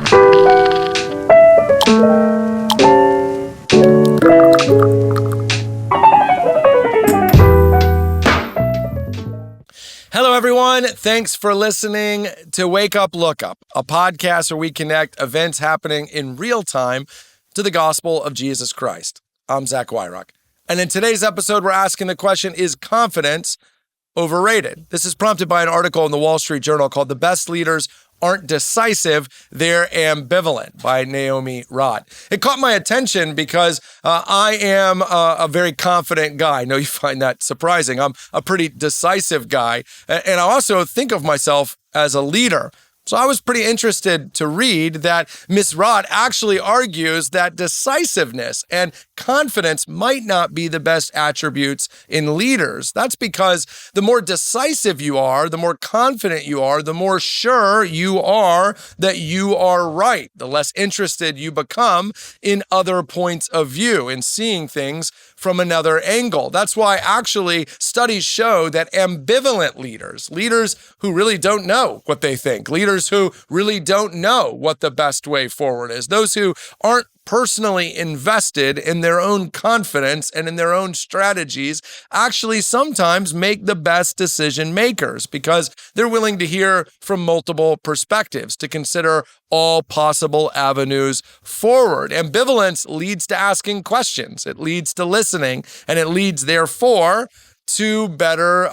Hello, everyone. Thanks for listening to Wake Up, Look Up, a podcast where we connect events happening in real time to the gospel of Jesus Christ. I'm Zach Wyrock. And in today's episode, we're asking the question, is confidence overrated? This is prompted by an article in the Wall Street Journal called The Best Leaders Aren't Decisive, They're Ambivalent by Naomi Radt. It caught my attention because I am a very confident guy. I know you find that surprising. I'm a pretty decisive guy. And I also think of myself as a leader. So I was pretty interested to read that Ms. Radt actually argues that decisiveness and confidence might not be the best attributes in leaders. That's because the more decisive you are, the more confident you are, the more sure you are that you are right, the less interested you become in other points of view, in seeing things from another angle. That's why actually studies show that ambivalent leaders who really don't know what they think, leaders who really don't know what the best way forward is, those who aren't personally invested in their own confidence and in their own strategies, actually sometimes make the best decision makers because they're willing to hear from multiple perspectives, to consider all possible avenues forward. Ambivalence leads to asking questions. It leads to listening, and it leads, therefore, to better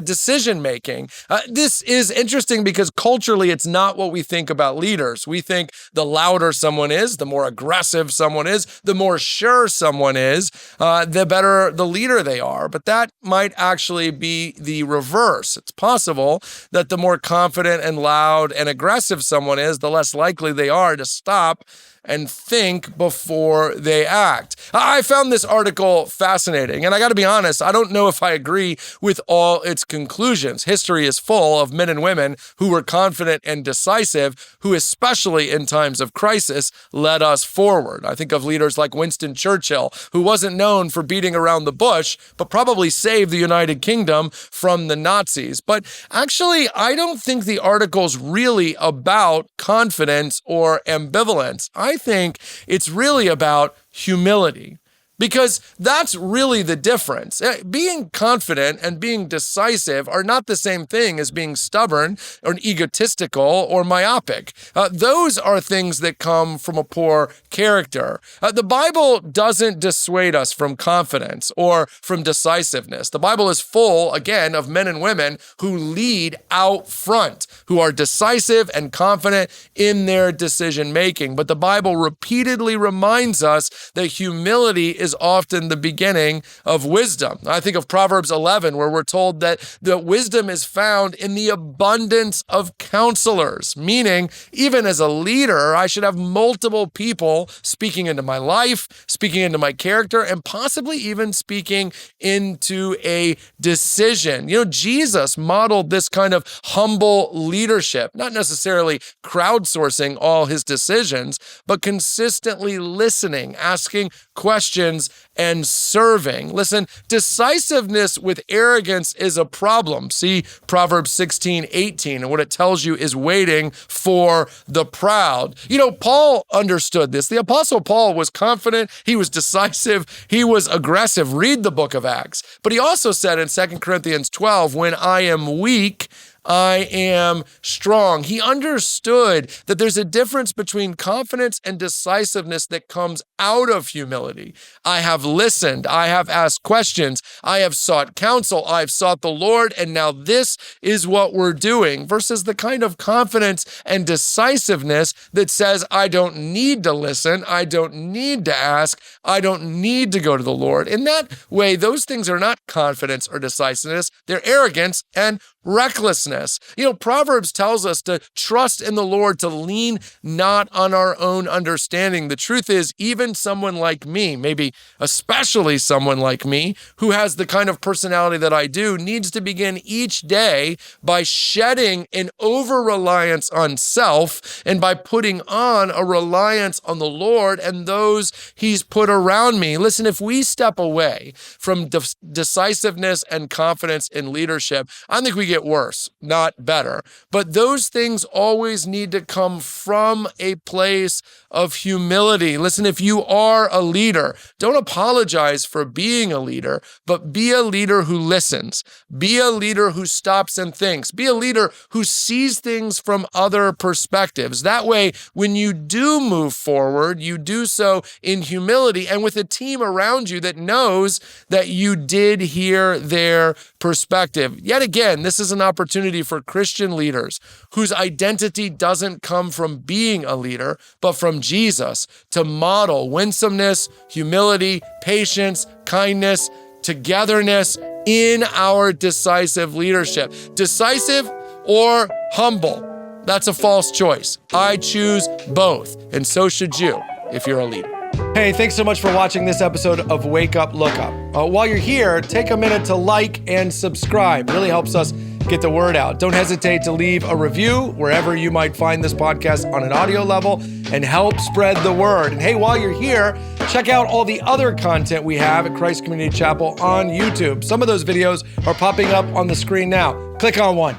decision-making. This is interesting because culturally, it's not what we think about leaders. We think the louder someone is, the more aggressive someone is, the more sure someone is, the better the leader they are. But that might actually be the reverse. It's possible that the more confident and loud and aggressive someone is, the less likely they are to stop and think before they act. I found this article fascinating, and I got to be honest, I don't know if I agree with all its conclusions. History is full of men and women who were confident and decisive, who especially in times of crisis led us forward. I think of leaders like Winston Churchill, who wasn't known for beating around the bush, but probably saved the United Kingdom from the Nazis. But actually, I don't think the article's really about confidence or ambivalence. I think it's really about humility, because that's really the difference. Being confident and being decisive are not the same thing as being stubborn or egotistical or myopic. Those are things that come from a poor character. The Bible doesn't dissuade us from confidence or from decisiveness. The Bible is full, again, of men and women who lead out front, who are decisive and confident in their decision-making. But the Bible repeatedly reminds us that humility is often the beginning of wisdom. I think of Proverbs 11, where we're told that the wisdom is found in the abundance of counselors, meaning even as a leader, I should have multiple people speaking into my life, speaking into my character, and possibly even speaking into a decision. You know, Jesus modeled this kind of humble leadership, not necessarily crowdsourcing all his decisions, but consistently listening, asking questions, and serving. Listen, decisiveness with arrogance is a problem. See Proverbs 16:18, and what it tells you is waiting for the proud. You know, Paul understood this. The Apostle Paul was confident, he was decisive, he was aggressive. Read the book of Acts. But he also said in 2 Corinthians 12, when I am weak, I am strong. He understood that there's a difference between confidence and decisiveness that comes out of humility. I have listened. I have asked questions. I have sought counsel. I've sought the Lord, and now this is what we're doing, versus the kind of confidence and decisiveness that says, I don't need to listen. I don't need to ask. I don't need to go to the Lord. In that way, those things are not confidence or decisiveness. They're arrogance and recklessness. You know, Proverbs tells us to trust in the Lord, to lean not on our own understanding. The truth is, even someone like me, maybe especially someone like me, who has the kind of personality that I do, needs to begin each day by shedding an over-reliance on self and by putting on a reliance on the Lord and those he's put around me. Listen, if we step away from decisiveness and confidence in leadership, I think we get worse, not better. But those things always need to come from a place of humility. Listen, if you are a leader, don't apologize for being a leader, but be a leader who listens. Be a leader who stops and thinks. Be a leader who sees things from other perspectives. That way, when you do move forward, you do so in humility and with a team around you that knows that you did hear their perspective. Yet again, this is an opportunity for Christian leaders whose identity doesn't come from being a leader, but from Jesus, to model winsomeness, humility, patience, kindness, togetherness in our decisive leadership. Decisive or humble? That's a false choice. I choose both, and so should you if you're a leader. Hey, thanks so much for watching this episode of Wake Up, Look Up. While you're here, take a minute to like and subscribe. It really helps us get the word out. Don't hesitate to leave a review wherever you might find this podcast on an audio level and help spread the word. And hey, while you're here, check out all the other content we have at Christ Community Chapel on YouTube. Some of those videos are popping up on the screen now. Click on one.